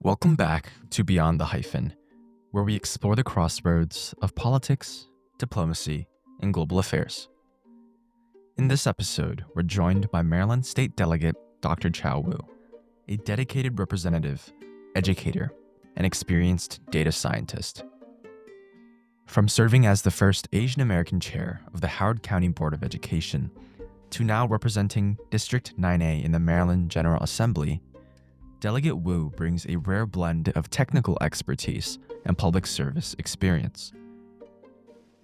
Welcome back to Beyond the Hyphen, where we explore the crossroads of politics, diplomacy, and global affairs. In this episode, we're joined by Maryland State Delegate Dr. Chao Wu, a dedicated representative, educator, and experienced data scientist. From serving as the first Asian American chair of the Howard County Board of Education to now representing District 9A in the Maryland General Assembly, Delegate Wu brings a rare blend of technical expertise and public service experience.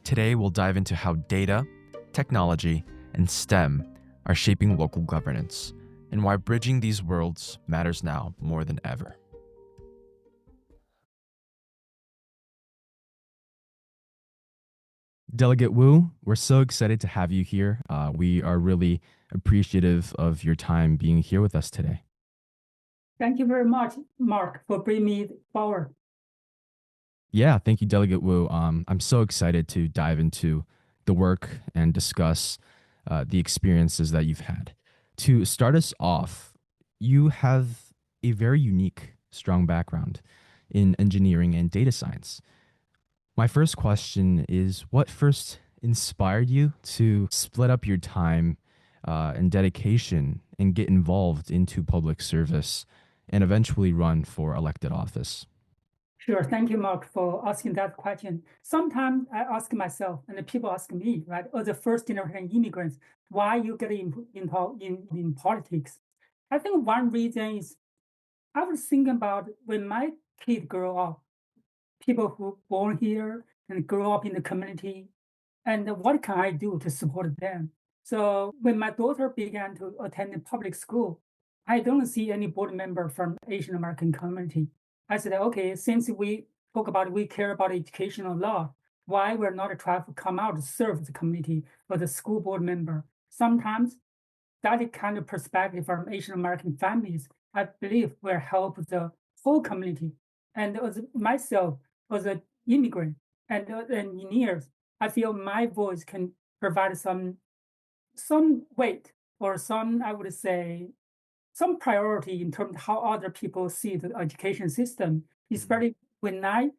Today, we'll dive into how data, technology, and STEM are shaping local governance, and why bridging these worlds matters now more than ever. Delegate Wu, we're so excited to have you here. We are really appreciative of your time being here with us today. Thank you very much, Mark, for bringing me forward. Yeah, thank you, Delegate Wu. I'm so excited to dive into the work and discuss the experiences that you've had. To start us off, you have a very unique, strong background in engineering and data science. My first question is, what first inspired you to split up your time and dedication and get involved into public service and eventually run for elected office? Sure. Thank you, Mark, for asking that question. Sometimes I ask myself, and the people ask me, right, as the first generation immigrants, why you get involved in politics? I think one reason is I was thinking about when my kids grow up, people who born here and grow up in the community, and what can I do to support them? So when my daughter began to attend public school, I don't see any board member from Asian American community. I said, okay, since we care about education a lot, why we're not trying to come out to serve the community as a school board member? Sometimes that kind of perspective from Asian American families, I believe, will help the whole community. And as myself, as an immigrant and engineers, I feel my voice can provide some weight or I would say, some priority in terms of how other people see the education system, especially when I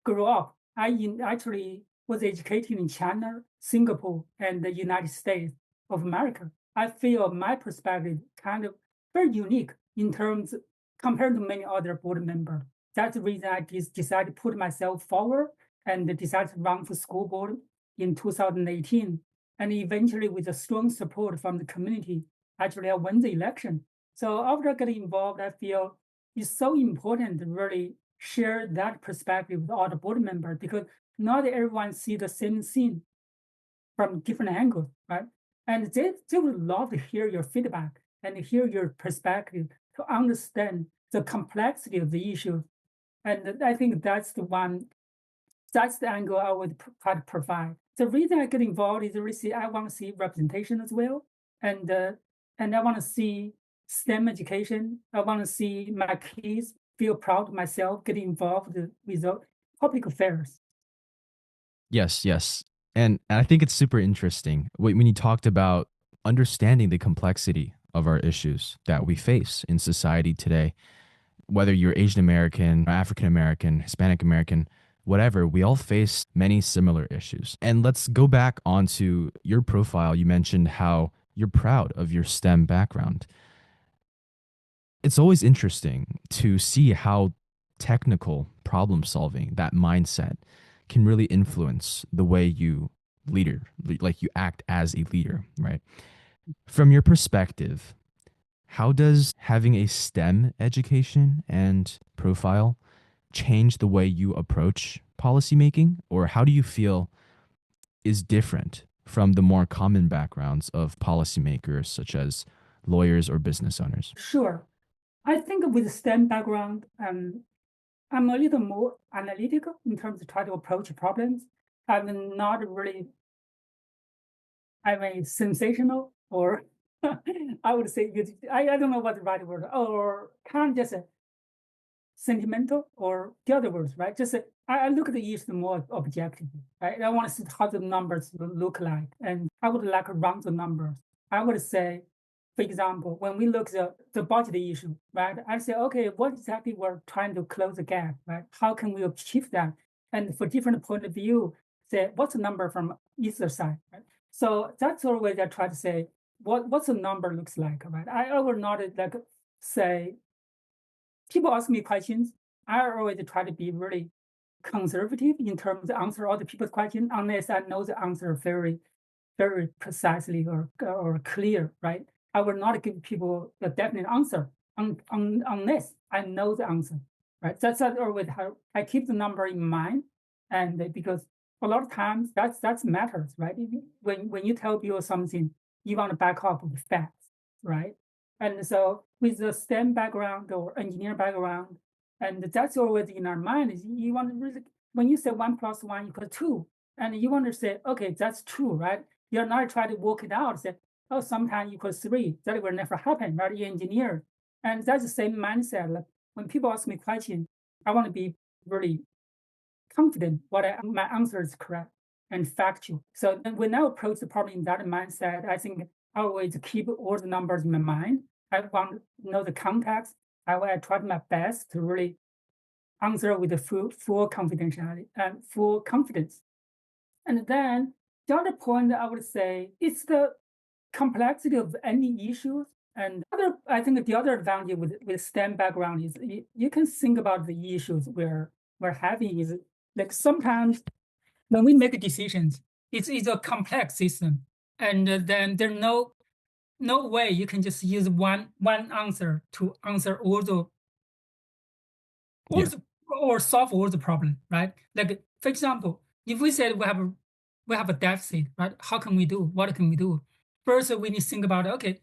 grew up. I actually was educated in China, Singapore, and the United States of America. I feel my perspective kind of very unique in terms compared to many other board members. That's the reason I decided to put myself forward and decided to run for school board in 2018. And eventually, with the strong support from the community, actually I won the election. So after getting involved, I feel it's so important to really share that perspective with other board members because not everyone sees the same scene from different angles, right? And they would love to hear your feedback and hear your perspective to understand the complexity of the issue. And I think that's the angle I would try to provide. The reason I get involved is really I want to see representation as well. And I want to see STEM education. I want to see my kids feel proud of myself getting involved with the public affairs. Yes. And I think it's super interesting when you talked about understanding the complexity of our issues that we face in society today, whether you're Asian American, African American, Hispanic American, whatever, we all face many similar issues. And let's go back onto your profile. You mentioned how you're proud of your STEM background. It's always interesting to see how technical problem solving, that mindset, can really influence the way you act as a leader, right? From your perspective, how does having a STEM education and profile change the way you approach policymaking? Or how do you feel is different from the more common backgrounds of policymakers, such as lawyers or business owners? Sure. I think with STEM background, I'm a little more analytical in terms of trying to approach problems. I'm not really, sensational or I would say, I don't know what the right word, or kind of just sentimental or the other words, right? Just I look at the issue more objectively, right? I want to see how the numbers will look like, and I would like to run the numbers. I would say For example, when we look at the budget issue, right? I say, okay, what exactly we're trying to close the gap, right? How can we achieve that? And for different point of view, say, what's the number from either side, right? So that's always I try to say, what's the number looks like, right? I will not like say, people ask me questions. I always try to be really conservative in terms of answer all the people's questions, unless I know the answer very precisely or clear, right? I will not give people a definite answer unless I know the answer, right? That's always how I keep the number in mind, and because a lot of times that's matters, right? When you tell people something, you want to back up with facts, right? And so with the STEM background or engineer background, and that's always in our mind is you want to really when you say 1+1 = 2, and you want to say, okay, that's true, right? You're not trying to work it out, say, oh, sometimes equals 3. That will never happen, right? You're engineer. And that's the same mindset. Like when people ask me questions, I want to be really confident my answer is correct and factual. So then when I approach the problem in that mindset, I think I always keep all the numbers in my mind. I want to know the context. I try my best to really answer with the full confidentiality and full confidence. And then the other point I would say is the complexity of any issues. And I think the other advantage with STEM background is you can think about the issues we're having is like sometimes when we make decisions, it's a complex system, and then there's no way you can just use one answer to answer all Yeah. the or solve all the problem, right? Like for example, if we said we have a deficit, right? How can we do? What can we do? First, we need to think about okay,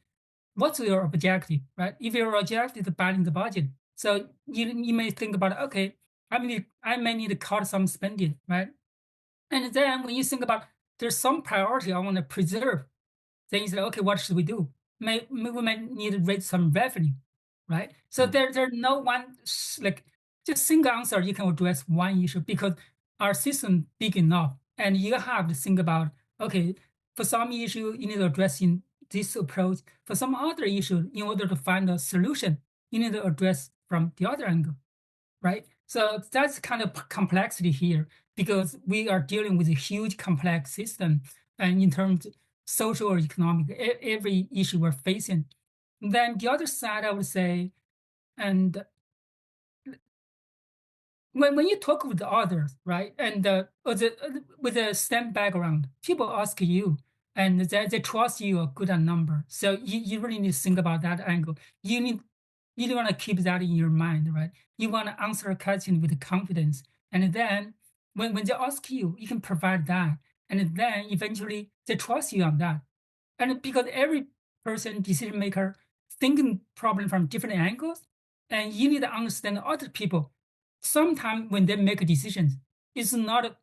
what's your objective, right? If your objective is balance the budget, so you may think about okay, I may need to cut some spending, right? And then when you think about there's some priority I want to preserve, then you say, okay, what should we do? We might need to raise some revenue, right? So Mm. there's no one like just single answer you can address one issue because our system big enough, and you have to think about okay, for some issue you need to address in this approach. For some other issue, in order to find a solution, you need to address from the other angle, right? So that's kind of complexity here because we are dealing with a huge complex system, and in terms of social or economic, every issue we're facing. Then the other side, I would say, and when you talk with others, right, and with a STEM background, people ask you, and they trust you a good number. So you really need to think about that angle. You want to keep that in your mind, right? You want to answer a question with confidence, and then when they ask you, you can provide that, and then eventually they trust you on that. And because every person, decision maker, thinking problem from different angles, and you need to understand other people. Sometimes when they make decisions, it's not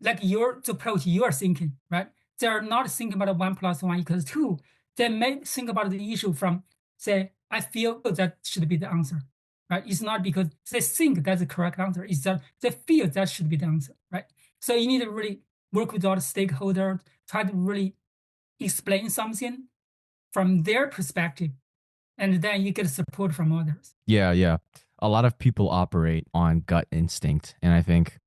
like your approach you are thinking, right? They are not thinking about 1+1 = 2. They may think about the issue from, say, I feel that should be the answer, right? It's not because they think that's the correct answer. It's that they feel that should be the answer, right? So you need to really work with all the stakeholders, try to really explain something from their perspective, and then you get support from others. Yeah, yeah. A lot of people operate on gut instinct. And I think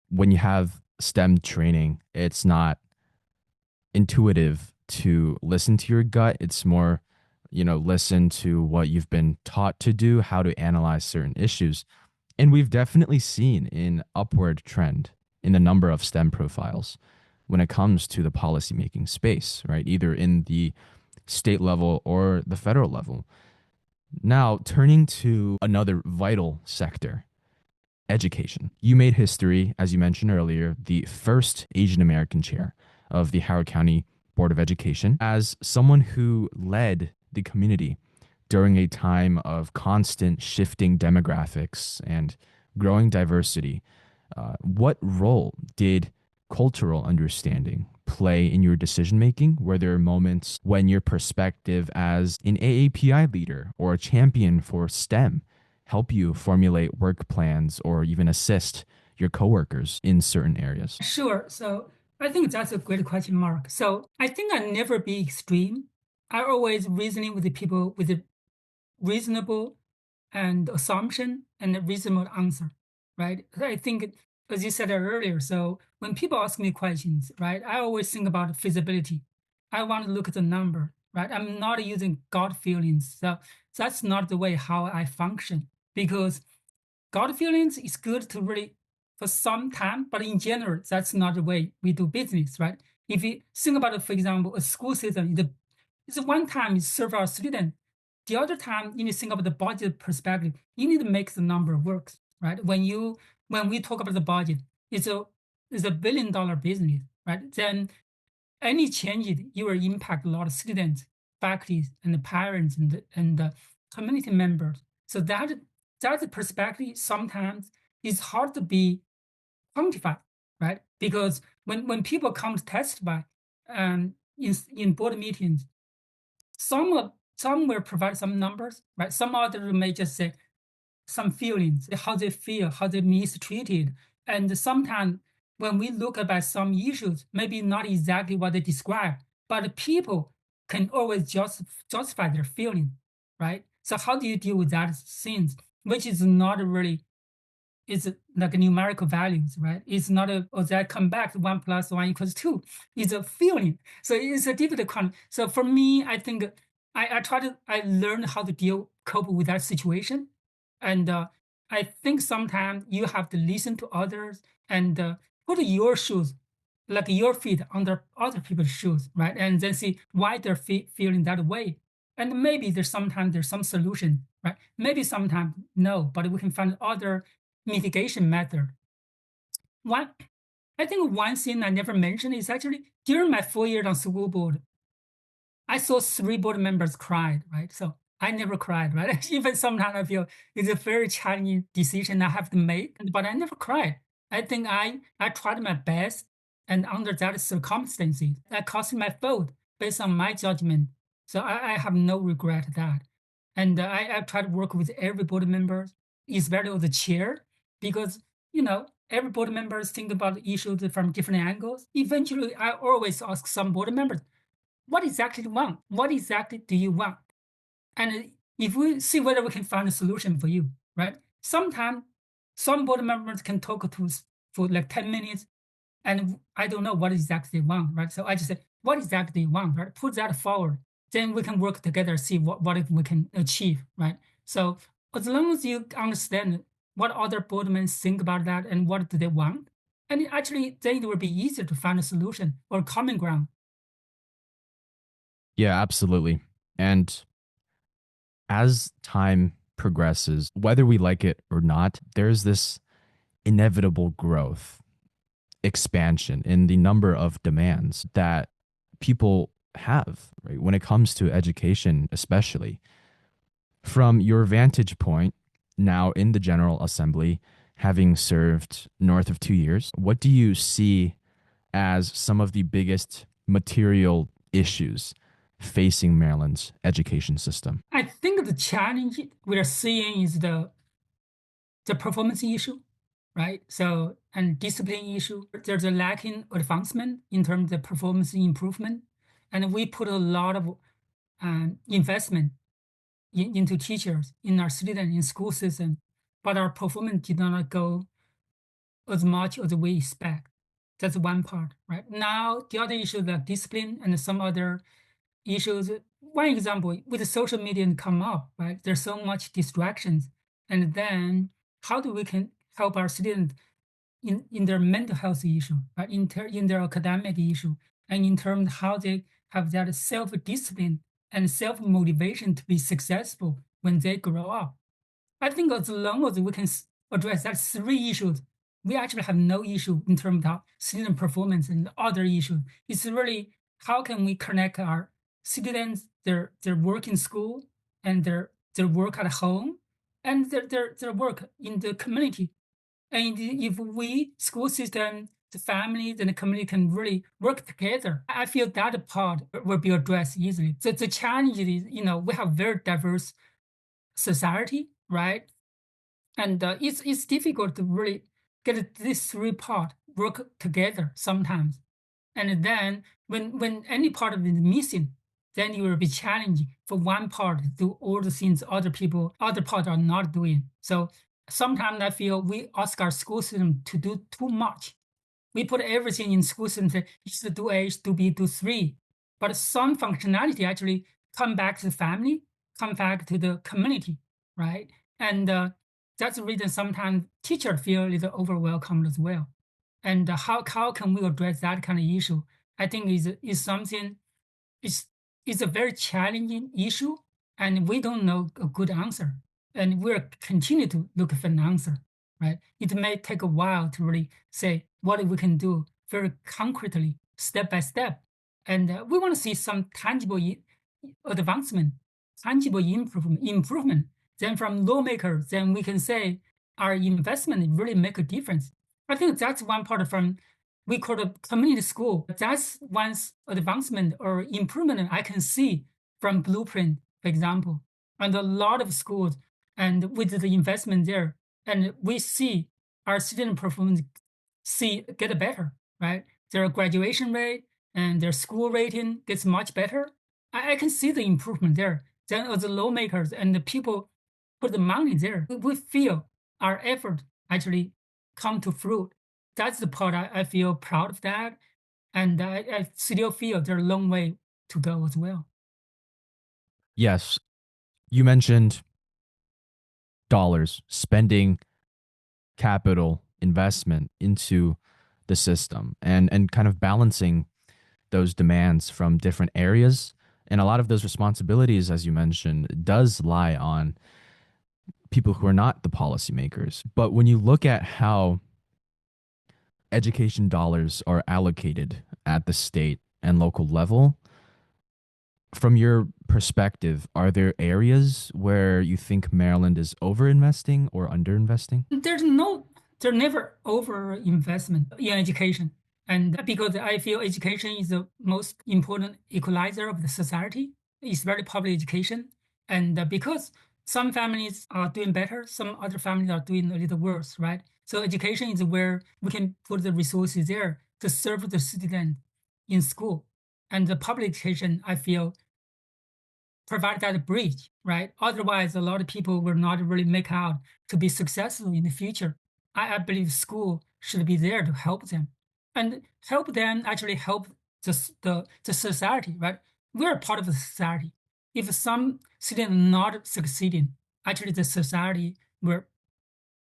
when you have STEM training, it's not intuitive to listen to your gut. It's more, listen to what you've been taught to do, how to analyze certain issues. And we've definitely seen an upward trend in the number of STEM profiles when it comes to the policymaking space, right? Either in the state level or the federal level. Now, turning to another vital sector, education. You made history, as you mentioned earlier, the first Asian American chair of the Howard County Board of Education. As someone who led the community during a time of constant shifting demographics and growing diversity, what role did cultural understanding play in your decision making? Were there moments when your perspective as an AAPI leader or a champion for STEM help you formulate work plans or even assist your coworkers in certain areas? Sure. So I think that's a great question, Mark. So I think I never be extreme. I always reasoning with the people with a reasonable and assumption and a reasonable answer, right? I think, as you said earlier, so when people ask me questions, right, I always think about feasibility. I want to look at the number, right? I'm not using gut feelings. So that's not the way how I function because gut feelings is good to really for some time, but in general, that's not the way we do business, right? If you think about it, for example, a school system, it's one time you serve our student. The other time, you need to think about the budget perspective. You need to make the number works, right? When we talk about the budget, it's a $1 billion business, right? Then any change you will impact a lot of students, faculty, and the parents and the community members. So that perspective sometimes is hard to be quantified, right? Because when people come to testify in board meetings, some will provide some numbers, right? Some others may just say some feelings, how they feel, how they mistreated. And sometimes when we look about some issues, maybe not exactly what they describe, but people can always justify their feeling, right? So how do you deal with that things, which is not really it's like numerical values, right? It's not a, or that come back to 1 + 1 = 2. It's a feeling. So it's a difficult kind. So for me, I think I learned how to cope with that situation. And I think sometimes you have to listen to others and put your shoes, like your feet under other people's shoes, right? And then see why they're feeling that way. And maybe there's some solution, right? Maybe sometimes no, but we can find other mitigation method. One, I think one thing I never mentioned is actually during my 4 years on school board, I saw 3 board members cried, right? So I never cried, right? Even sometimes I feel it's a very challenging decision I have to make, but I never cried. I think I tried my best, and under that circumstances, that cost me my vote based on my judgment. So I have no regret that. And I try to work with every board member, especially the chair, because every board members think about issues from different angles. Eventually, I always ask some board members, what exactly do you want? What exactly do you want? And if we see whether we can find a solution for you, right? Sometimes some board members can talk to us for like 10 minutes and I don't know what exactly they want, right? So I just say, what exactly do you want, right? Put that forward. Then we can work together, see what we can achieve, right? So as long as you understand what other board members think about that and what do they want, and actually then it will be easier to find a solution or common ground. Yeah, absolutely. And as time progresses, whether we like it or not, there's this inevitable growth, expansion in the number of demands that people have, right? When it comes to education, especially. From your vantage point, now in the General Assembly, having served north of 2 years, what do you see as some of the biggest material issues facing Maryland's education system? I think the challenge we are seeing is the performance issue, right? So and discipline issue. There's a lacking advancement in terms of performance improvement, and we put a lot of investment into teachers, in our students, in school system, but our performance did not go as much as we expect. That's one part, right? Now the other issue, like discipline and some other issues. One example with the social media come up, right? There's so much distractions, and then how do we can help our students in their mental health issue, right? In their academic issue, and in terms of how they have that self discipline and self motivation to be successful when they grow up. I think as long as we can address that 3 issues, we actually have no issue in terms of student performance and other issues. It's really how can we connect our students, their work in school and their work at home and their work in the community. And if we, school system, the families and the community can really work together, I feel that part will be addressed easily. So the challenge is, we have very diverse society, right? And it's difficult to really get these 3 parts work together sometimes. And then when any part of it is missing, then it will be challenging for one part to do all the things other part are not doing. So sometimes I feel we ask our school system to do too much. We put everything in school system, say, you should do A, do B, do three. But some functionality actually come back to the family, come back to the community, right? And that's the reason sometimes teachers feel a little overwhelmed as well. And how can we address that kind of issue? I think is something is is a very challenging issue, and we don't know a good answer, and we're continue to look for an answer. Right? It may take a while to really say what we can do very concretely, step by step, and we want to see some tangible advancement, tangible improvement. Then from lawmakers, then we can say our investment really make a difference. I think that's one part from we call it community school. That's one advancement or improvement I can see from Blueprint, for example, and a lot of schools and with the investment there, and we see our student performance get better, right? Their graduation rate and their school rating gets much better. I can see the improvement there. Then as the lawmakers and the people put the money there, we feel our effort actually come to fruit. That's the part I feel proud of that. And I still feel there's a long way to go as well. Yes, you mentioned dollars, spending capital investment into the system and kind of balancing those demands from different areas. And a lot of those responsibilities, as you mentioned, does lie on people who are not the policymakers. But when you look at how education dollars are allocated at the state and local level, from your perspective, are there areas where you think Maryland is overinvesting or underinvesting? There's never over investment in education. And because I feel education is the most important equalizer of the society, it's very public education. And because some families are doing better, some other families are doing a little worse, right? So education is where we can put the resources there to serve the student in school. And the public education, I feel, provide that bridge, right? Otherwise, a lot of people will not really make out to be successful in the future. I believe school should be there to help them and help them actually help the society, right? We're part of the society. If some student not succeeding, actually the society will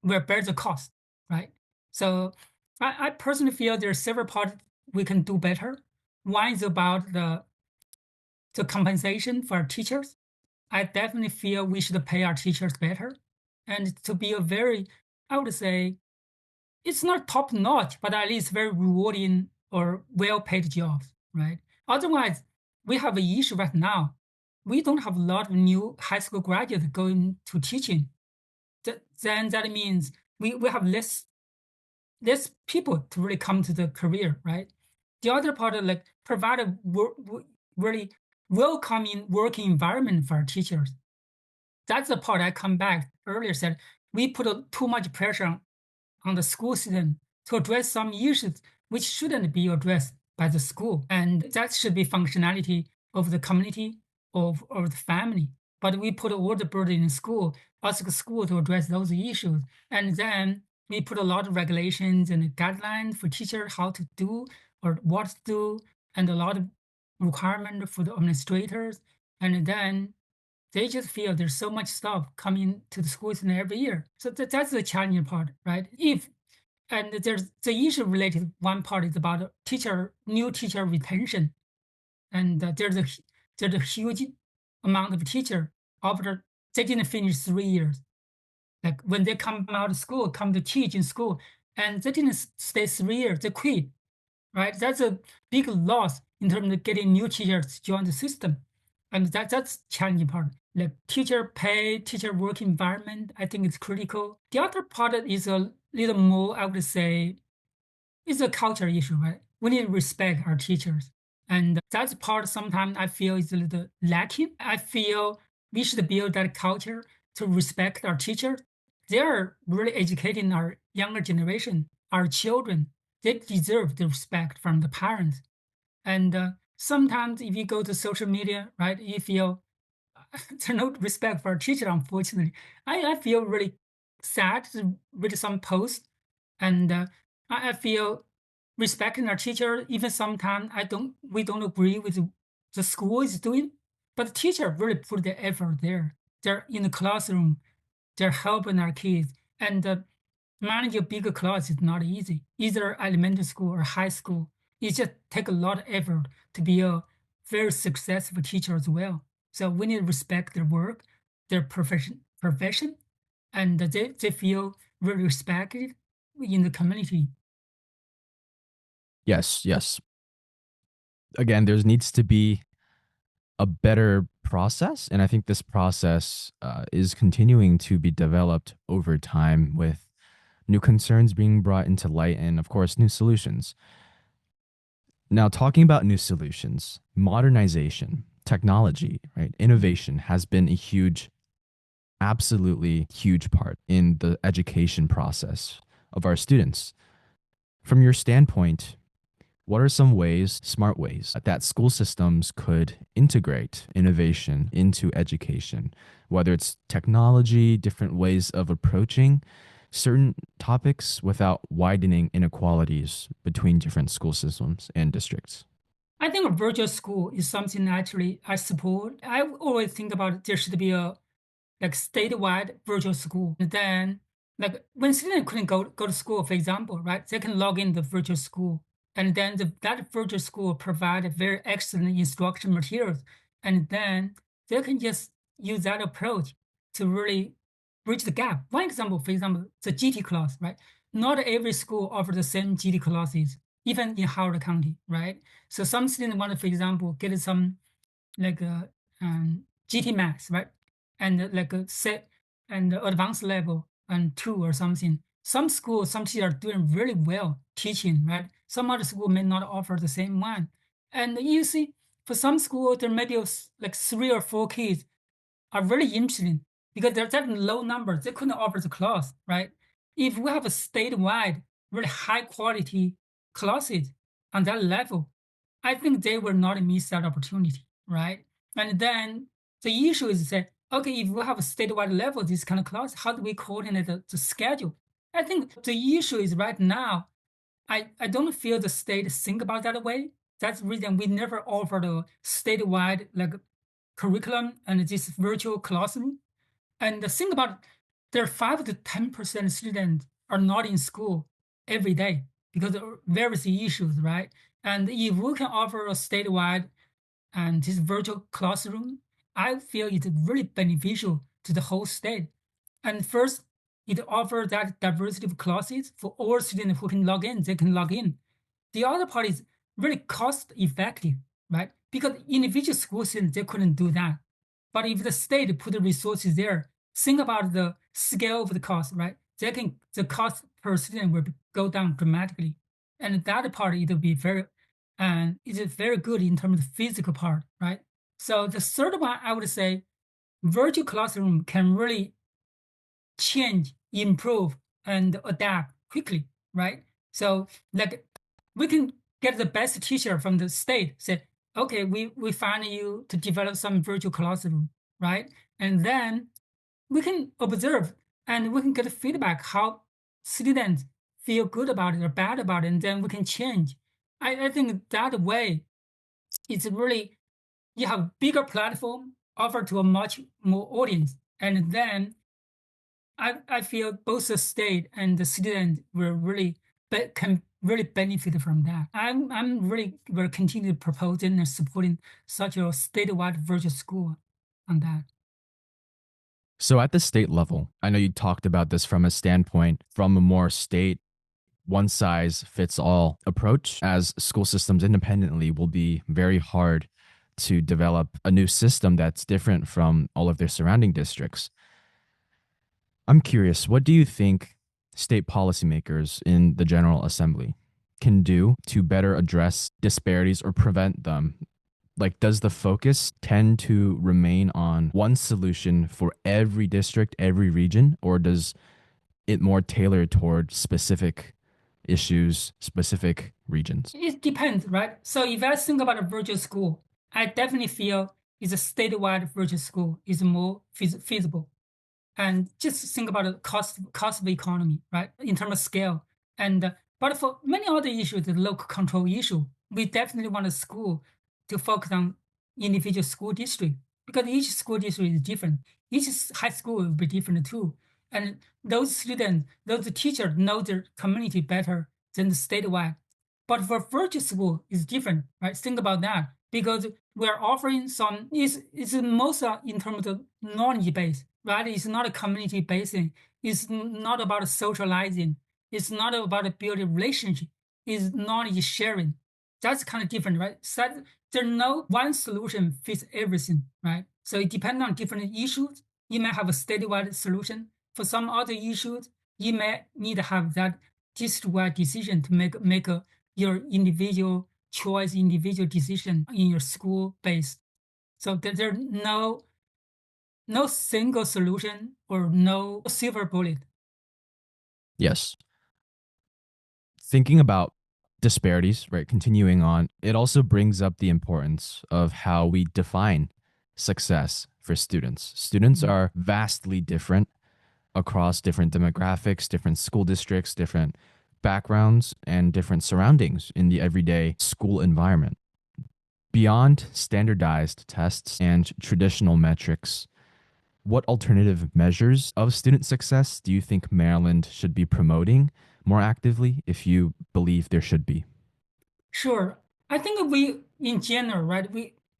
bear the cost, right? So I personally feel there are several parts we can do better. One is about the compensation for our teachers. I definitely feel we should pay our teachers better and to be a very, I would say, it's not top notch, but at least very rewarding or well paid jobs, right? Otherwise, we have an issue right now. We don't have a lot of new high school graduates going to teaching. Then that means we have less people to really come to the career, right? The other part, like provide a really welcoming working environment for our teachers. That's the part I come back earlier said we put too much pressure on the school system to address some issues which shouldn't be addressed by the school. And that should be functionality of the community, of the family. But we put all the burden in school, ask the school to address those issues. And then we put a lot of regulations and guidelines for teachers how to do or what to do, and a lot of requirement for the administrators. And then they just feel there's so much stuff coming to the schools in every year. So that's the challenging part, right? If and there's the issue related. One part is about new teacher retention, and there's a huge amount of teacher after they didn't finish 3 years. Like when they come out of school, come to teach in school, and they didn't stay 3 years, they quit, right? That's a big loss in terms of getting new teachers to join the system. And that's challenging part. Like teacher pay, teacher work environment, I think it's critical. The other part is a little more, I would say, it's a culture issue, right? We need to respect our teachers. And that's part sometimes I feel is a little lacking. I feel we should build that culture to respect our teachers. They're really educating our younger generation, our children. They deserve the respect from the parents. And sometimes if you go to social media, right, you feel there's no respect for our teacher, unfortunately. I feel really sad to read some posts, and I feel respecting our teacher, even sometimes we don't agree with the school is doing, but the teacher really put their effort there. They're in the classroom, they're helping our kids, and manage a bigger class is not easy. Either elementary school or high school, it just take a lot of effort to be a very successful teacher as well. So we need to respect their work, their profession, and they feel very respected in the community. Yes, yes. Again, there needs to be a better process. And I think this process is continuing to be developed over time with new concerns being brought into light and, of course, new solutions. Now, talking about new solutions, modernization, technology, right? Innovation has been a huge, absolutely huge part in the education process of our students. From your standpoint, what are some ways, smart ways, that school systems could integrate innovation into education, whether it's technology, different ways of approaching certain topics without widening inequalities between different school systems and districts? I think a virtual school is something actually I support. I always think about there should be a like statewide virtual school. And then like when students couldn't go to school, for example, right, they can log in the virtual school. And then that virtual school provide very excellent instruction materials. And then they can just use that approach to really bridge the gap. One example, for example, the GT class, right? Not every school offers the same GT classes, even in Howard County, right? So some students want to, for example, get some like GT Max, right? And like a set and advanced level and two or something. Some schools, some teachers are doing really well teaching, right? Some other school may not offer the same one. And you see, for some school, there may be like 3 or 4 kids are really interesting because they're that low numbers. They couldn't offer the class, right? If we have a statewide, really high quality classes on that level, I think they will not miss that opportunity, right? And then the issue is that, okay, if we have a statewide level, this kind of class, how do we coordinate the schedule? I think the issue is right now, I don't feel the state think about that way. That's the reason we never offered a statewide like curriculum and this virtual classroom. And the thing about it, there are 5 to 10% students are not in school every day because of various issues, right? And if we can offer a statewide and this virtual classroom, I feel it's really beneficial to the whole state. And first, it offers that diversity of classes for all students who can log in, they can log in. The other part is really cost effective, right? Because individual school students, they couldn't do that. But if the state put the resources there, think about the scale of the cost, right? The cost per student will go down dramatically. And that part, it'll be very, and it is very good in terms of the physical part, right? So the third one, I would say virtual classroom can really change, improve, and adapt quickly, right? So like we can get the best teacher from the state, say, okay, we find you to develop some virtual classroom, right? And then we can observe and we can get feedback how students feel good about it or bad about it, and then we can change. I think that way it's really you have bigger platform offered to a much more audience, and then I feel both the state and the student will really can really benefit from that. I'm really will continue proposing and supporting such a statewide virtual school on that. So, at the state level, I know you talked about this from a standpoint from a more state, one size fits all approach, as school systems independently will be very hard to develop a new system that's different from all of their surrounding districts. I'm curious, what do you think state policymakers in the General Assembly can do to better address disparities or prevent them? Like, does the focus tend to remain on one solution for every district, every region, or does it more tailor toward specific issues, specific regions? It depends, right? So if I think about a virtual school, I definitely feel is a statewide virtual school is more feasible. And just think about the cost of economy, right? In terms of scale. And but for many other issues, the local control issue, we definitely want a school to focus on individual school district because each school district is different. Each high school will be different too. And those students, those teachers know their community better than the statewide. But for virtual school, it's different, right? Think about that because we're offering some is most in terms of knowledge base, right? It's not a community based. It's not about socializing. It's not about building relationship. It's knowledge sharing. That's kind of different, right? So there's no one solution fits everything, right? So it depends on different issues. You may have a statewide solution. For some other issues, you may need to have that district-wide decision to make your individual choice, individual decision in your school based. So there's no single solution or no silver bullet. Yes. Thinking about disparities, right? Continuing on, it also brings up the importance of how we define success for students. Students are vastly different across different demographics, different school districts, different backgrounds, and different surroundings in the everyday school environment. Beyond standardized tests and traditional metrics, what alternative measures of student success do you think Maryland should be promoting more actively if you believe there should be? Sure. I think we, in general, right,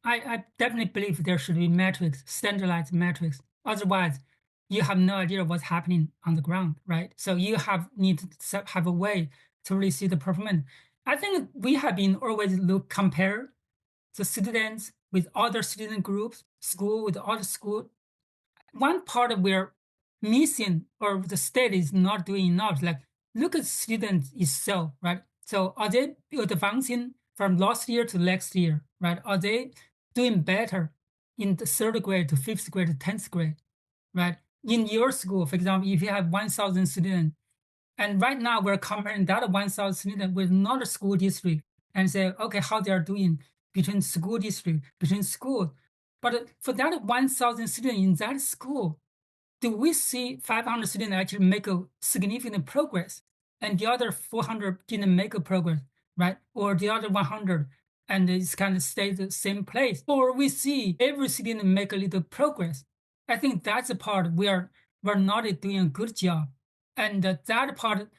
I definitely believe there should be metrics, standardized metrics. Otherwise, you have no idea what's happening on the ground, right? So you need to have a way to really see the performance. I think we have been always compare the students with other student groups, school with other school. One part we're missing or the state is not doing enough. Like look at students itself, right? So are they advancing from last year to next year, right? Are they doing better in the third grade to fifth grade to 10th grade, right? In your school, for example, if you have 1,000 students, and right now we're comparing that 1,000 students with another school district and say, okay, how they are doing between school district, between school. But for that 1,000 students in that school, do we see 500 students actually make a significant progress and the other 400 didn't make a progress, right? Or the other 100 and it's kind of stay the same place, or we see every student make a little progress. I think that's the part we're not doing a good job, and that part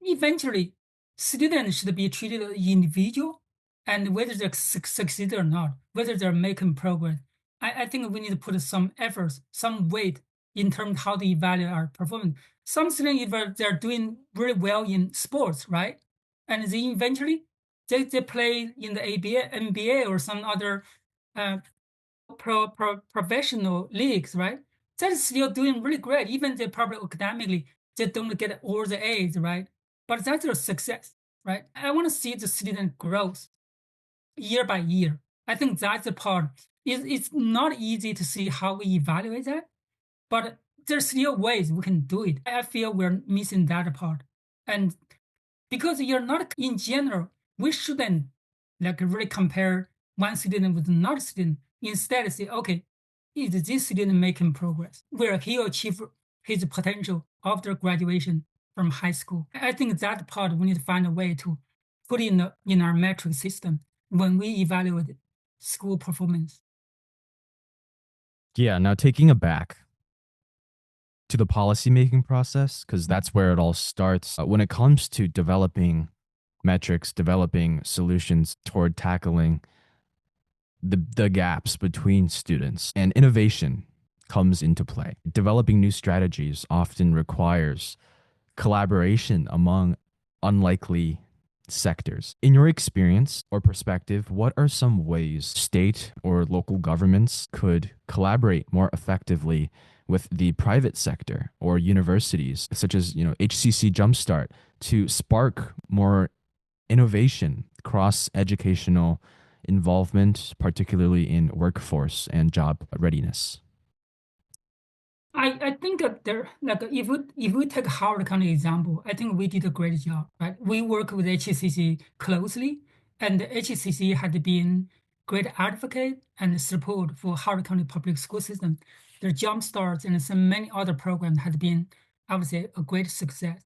eventually students should be treated as individual, and whether they succeed or not, whether they're making progress. I think we need to put some efforts, some weight in terms of how to evaluate our performance. Some students, if they're doing really well in sports, right? And then eventually they play in the NBA or some other uh, professional leagues, right? They're still doing really great. Even they probably academically, they don't get all the A's, right? But that's a success, right? I want to see the student growth year by year. I think that's the part. It's not easy to see how we evaluate that, but there's still ways we can do it. I feel we're missing that part. And because you're not in general, we shouldn't like really compare one student with another student. Instead, say, okay, is this student making progress? Will he achieve his potential after graduation from high school? I think that part we need to find a way to put in our metric system when we evaluate school performance. Yeah, now taking it back to the policymaking process, because that's where it all starts. When it comes to developing metrics, developing solutions toward tackling the gaps between students and innovation comes into play. Developing new strategies often requires collaboration among unlikely sectors. In your experience or perspective, what are some ways state or local governments could collaborate more effectively with the private sector or universities, such as HCC Jumpstart, to spark more innovation, cross educational involvement, particularly in workforce and job readiness? I think that there, like, if we take Howard County example, I think we did a great job, right? We work with HCC closely, and the HCC had been great advocate and support for Howard County public school system. Their jump starts and some many other programs had been, I would say, a great success,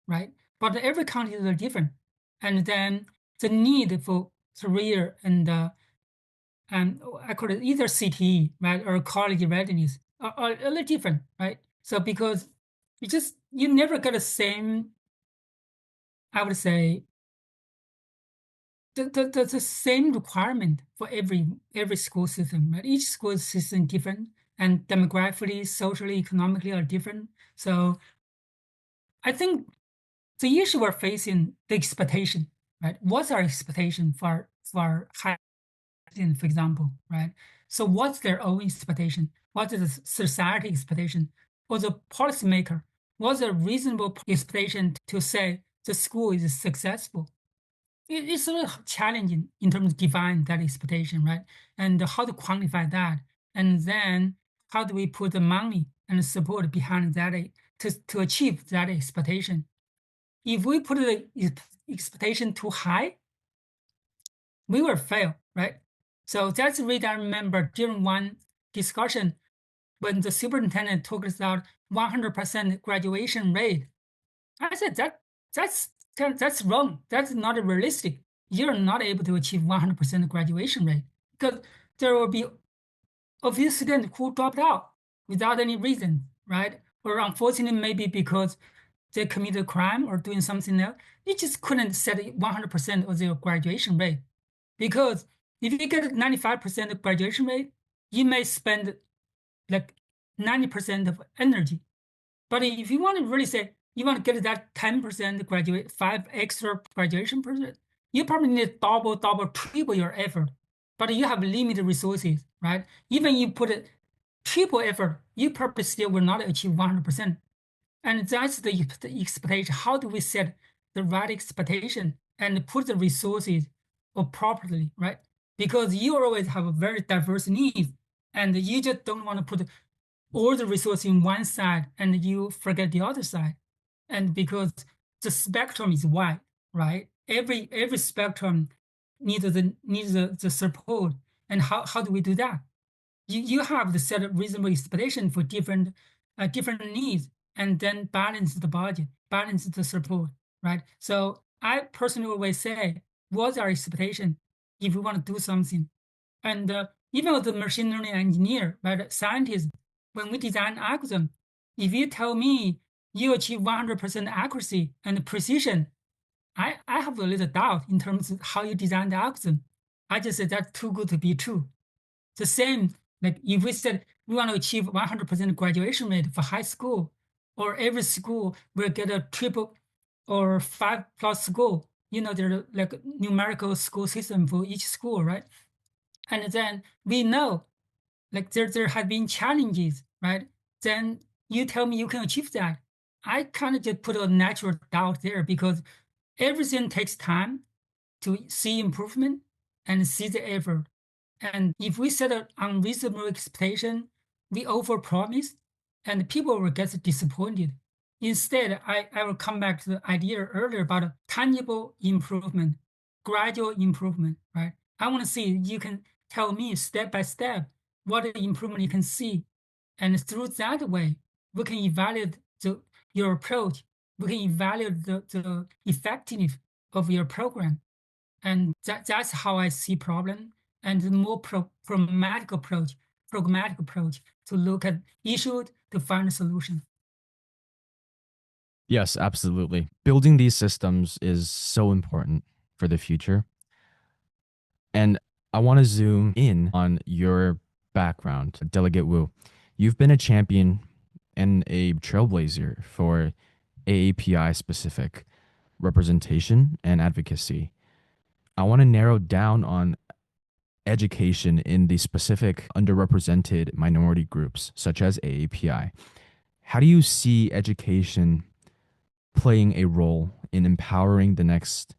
right? But every county is different, and then the need for career and I call it either CTE, right, or college readiness are a little different, right? So because you never get the same, I would say, the same requirement for every school system, right? Each school system different, and demographically, socially, economically are different. So I think the issue we're facing, the expectation, right? What's our expectation for high for example, right? So what's their own expectation? What is the society expectation? Or the policymaker? What's a reasonable expectation to say the school is successful? It's sort of challenging in terms of define that expectation, right? And how to quantify that. And then how do we put the money and support behind that to achieve that expectation? If we put the expectation too high, we will fail, right? So that's the reason I remember during one discussion when the superintendent talked about 100% graduation rate. I said that's wrong. That's not realistic. You're not able to achieve 100% graduation rate because there will be a few students who dropped out without any reason, right? Or unfortunately, maybe because they committed a crime or doing something else. You just couldn't set 100% of their graduation rate. Because if you get 95% graduation rate, you may spend like 90% of energy. But if you want to really say you want to get that 10% graduate, 5 extra graduation percent, you probably need double, triple your effort. But you have limited resources, right? Even you put it triple effort, you probably still will not achieve 100%. And that's the expectation. How do we set the right expectation and put the resources properly, right? Because you always have a very diverse needs, and you just don't want to put all the resources in one side and you forget the other side. And because the spectrum is wide, right? Every spectrum needs the support. And how do we do that? You have to set a reasonable expectation for different needs and then balance the budget, balance the support, right? So I personally always say, what's our expectation if we want to do something? And even with the machine learning engineer, right, scientist, when we design algorithm, if you tell me you achieve 100% accuracy and precision, I have a little doubt in terms of how you design the algorithm. I just said that's too good to be true. The same, like if we said we want to achieve 100% graduation rate for high school, or every school will get a triple or 5+ school, there's like numerical school system for each school, right? And then we know like there have been challenges, right? Then you tell me you can achieve that. I kind of just put a natural doubt there because everything takes time to see improvement and see the effort. And if we set an unreasonable expectation, we overpromise, and people will get disappointed. Instead, I will come back to the idea earlier about tangible improvement, gradual improvement, right? I want to see you can tell me step by step what improvement you can see. And through that way, we can evaluate your approach. We can evaluate the effectiveness of your program. And that's how I see problem and the more pragmatic approach to look at issues to find a solution. Yes, absolutely. Building these systems is so important for the future. And I want to zoom in on your background, Delegate Wu. You've been a champion and a trailblazer for AAPI specific representation and advocacy. I want to narrow down on education in the specific underrepresented minority groups, such as AAPI. How do you see education playing a role in empowering the next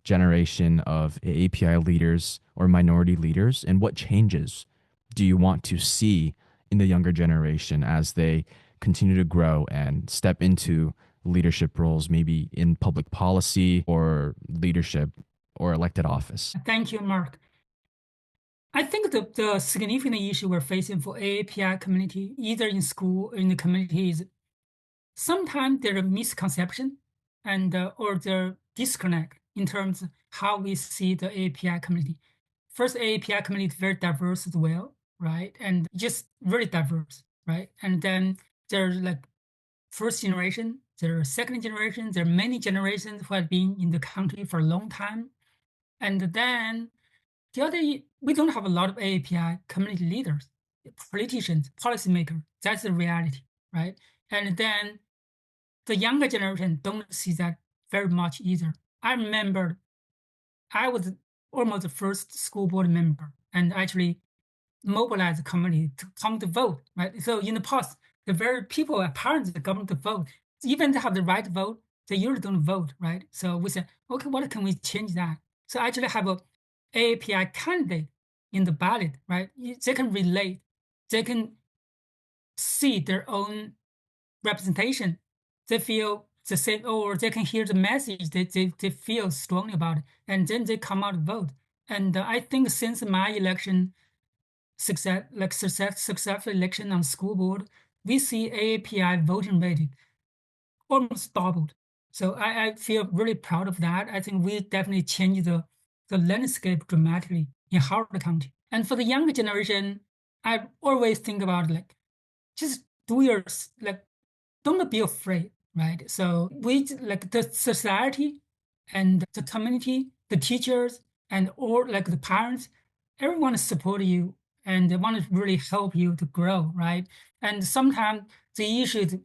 generation of AAPI leaders or minority leaders? And what changes do you want to see in the younger generation as they continue to grow and step into leadership roles, maybe in public policy or leadership or elected office? Thank you, Mark. I think the significant issue we're facing for AAPI community, either in school or in the community, is sometimes there's a misconception and or the disconnect in terms of how we see the API community. First, API community is very diverse as well, right? And just very diverse, right? And then there's like first generation, there are second generation, there are many generations who have been in the country for a long time. And then the other, we don't have a lot of API community leaders, politicians, policymakers. That's the reality, right? And then the younger generation don't see that very much either. I remember I was almost the first school board member and actually mobilized the community to come to vote, right? So in the past, the very people, parents that come to vote, even they have the right to vote, they usually don't vote, right? So we said, okay, what can we change that? So actually have a AAPI candidate in the ballot, right? They can relate, they can see their own representation. They feel the same, or they can hear the message. They feel strongly about it, and then they come out and vote. And I think since my election successful election on school board, we see AAPI voting rate almost doubled. So I feel really proud of that. I think we definitely changed the landscape dramatically in Howard County. And for the younger generation, I always think about like just do your like don't be afraid, right? So we like the society and the community, the teachers, and all like the parents, everyone support you and they want to really help you to grow, right? And sometimes the issue is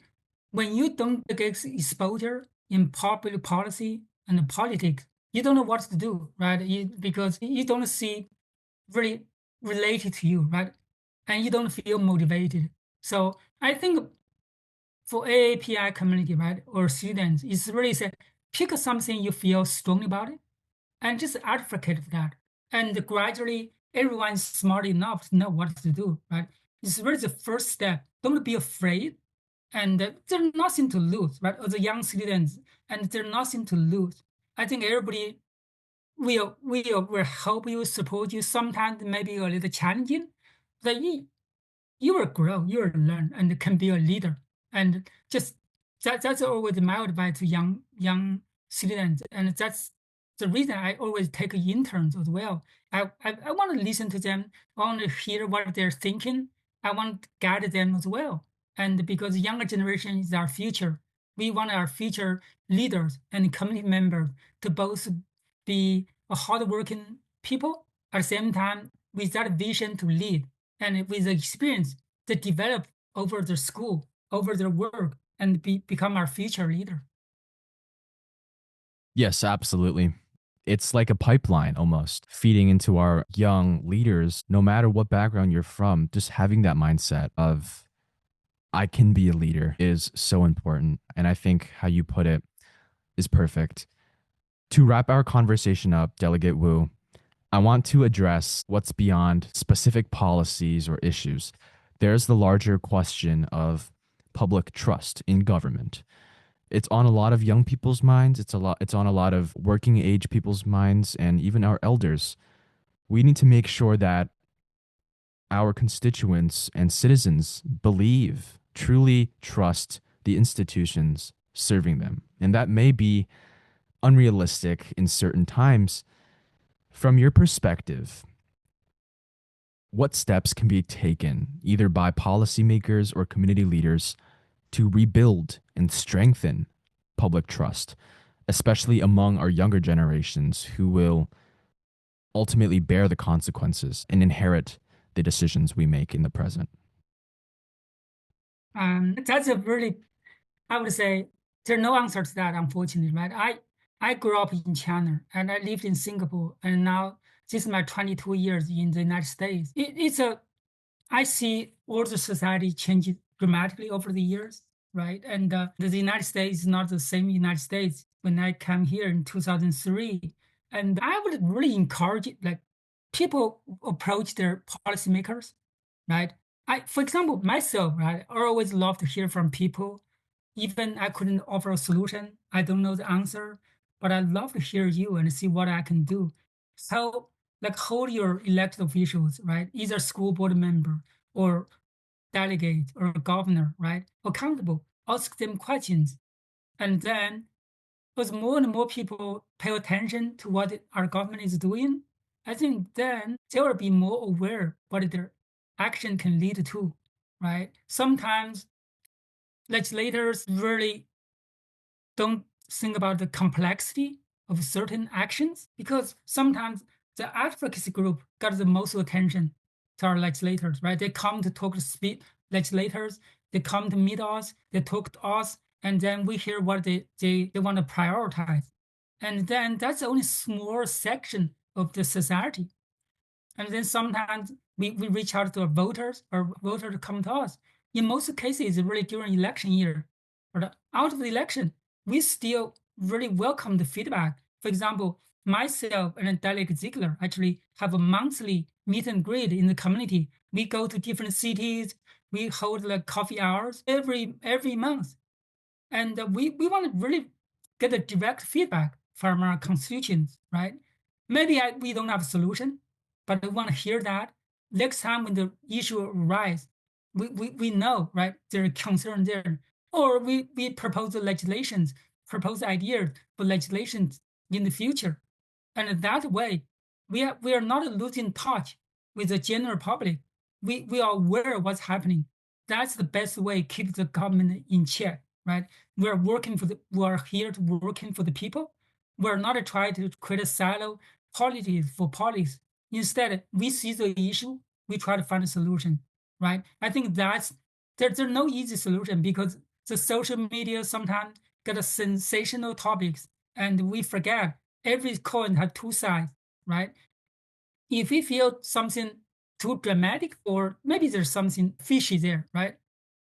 when you don't get exposure in public policy and politics, you don't know what to do, right? Because you don't see really related to you, right? And you don't feel motivated. So I think for AAPI community, right, or students, it's really say pick something you feel strongly about it and just advocate for that. And gradually, everyone's smart enough to know what to do, right? It's really the first step. Don't be afraid. And there's nothing to lose, right? As a young students, and there's nothing to lose. I think everybody will help you, support you. Sometimes maybe a little challenging, but you will grow, you will learn, and can be a leader. And just that's always my advice to young students. And that's the reason I always take interns as well. I want to listen to them. I want to hear what they're thinking. I want to guide them as well. And because younger generation is our future, we want our future leaders and community members to both be a hardworking people at the same time with that vision to lead and with the experience they develop over their school, over their work, and become our future leader. Yes, absolutely. It's like a pipeline almost feeding into our young leaders, no matter what background you're from, just having that mindset of I can be a leader is so important. And I think how you put it is perfect. To wrap our conversation up, Delegate Wu, I want to address what's beyond specific policies or issues. There's the larger question of public trust in government. It's on a lot of young people's minds. It's on a lot of working age people's minds and even our elders. We need to make sure that our constituents and citizens believe, truly trust the institutions serving them. And that may be unrealistic in certain times. From your perspective, what steps can be taken either by policymakers or community leaders to rebuild and strengthen public trust, especially among our younger generations who will ultimately bear the consequences and inherit the decisions we make in the present? That's a really, I would say, there's no answer to that, unfortunately, right? I grew up in China and I lived in Singapore, and now this is my 22 years in the United States. I see all the society change dramatically over the years, right? And the United States is not the same United States when I came here in 2003. And I would really encourage like people approach their policymakers, right? For example, myself, right, I always love to hear from people. Even I couldn't offer a solution, I don't know the answer, but I love to hear you and see what I can do. So, like, hold your elected officials, right, either school board member or delegate or governor, right, accountable. Ask them questions, and then as more and more people pay attention to what our government is doing, I think then they will be more aware what their action can lead to, right? Sometimes legislators really don't think about the complexity of certain actions because sometimes the advocacy group got the most attention to our legislators, right? They come to talk to legislators, they come to meet us, they talk to us, and then we hear what they want to prioritize. And then that's only small section of the society. And then sometimes we reach out to our voters or voters come to us. In most cases, it's really during election year. But out of the election, we still really welcome the feedback. For example, myself and Delegate Ziegler actually have a monthly meet and greet in the community. We go to different cities. We hold like coffee hours every month. And we want to really get a direct feedback from our constituents, right? Maybe we don't have a solution, but I want to hear that. Next time when the issue arises, we know, right? There are concern there. Or we propose the legislations, propose ideas for legislations in the future. And that way, we are not losing touch with the general public. We are aware of what's happening. That's the best way to keep the government in check, right? We are here to working for the people. We're not trying to create a silo politics for politics. Instead, we see the issue, we try to find a solution, right? I think there's no easy solution because the social media sometimes get a sensational topics and we forget every coin has two sides, right? If we feel something too dramatic or maybe there's something fishy there, right?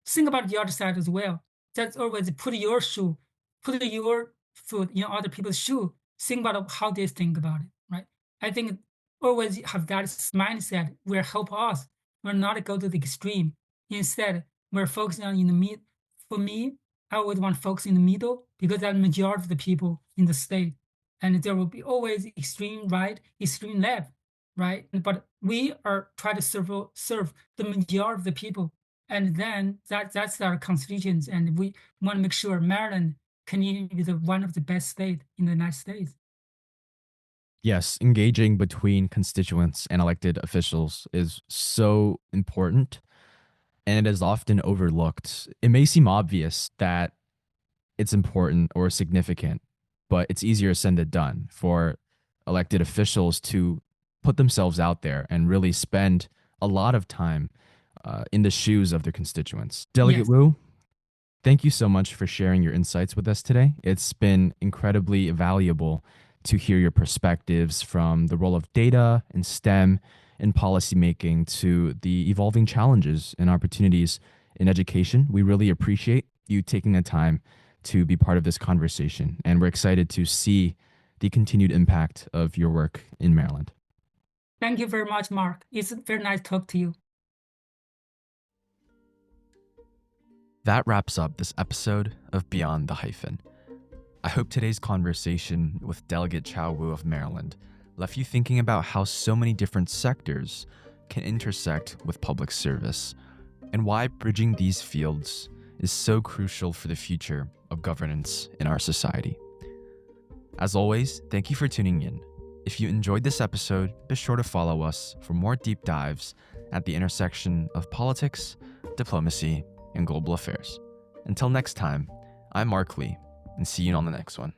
Think about the other side as well. That's always put your foot in other people's shoe. Think about how they think about it, right? I think always have that mindset will help us. We're not go to the extreme. Instead, we're focusing on in the mid. For me, I would want to focus in the middle because that's the majority of the people in the state, and there will be always extreme right, extreme left, right? But we are trying to serve the majority of the people, and then that's our constituents, and we want to make sure Maryland continue to be one of the best states in the United States. Yes, engaging between constituents and elected officials is so important and it is often overlooked. It may seem obvious that it's important or significant, but it's easier said than done for elected officials to put themselves out there and really spend a lot of time in the shoes of their constituents. Delegate Yes. Wu, thank you so much for sharing your insights with us today. It's been incredibly valuable to hear your perspectives from the role of data and STEM in policymaking to the evolving challenges and opportunities in education. We really appreciate you taking the time to be part of this conversation, and we're excited to see the continued impact of your work in Maryland. Thank you very much, Mark. It's very nice to talk to you. That wraps up this episode of Beyond the Hyphen. I hope today's conversation with Delegate Chao Wu of Maryland left you thinking about how so many different sectors can intersect with public service and why bridging these fields is so crucial for the future of governance in our society. As always, thank you for tuning in. If you enjoyed this episode, be sure to follow us for more deep dives at the intersection of politics, diplomacy, and global affairs. Until next time, I'm Mark Lee, and see you on the next one.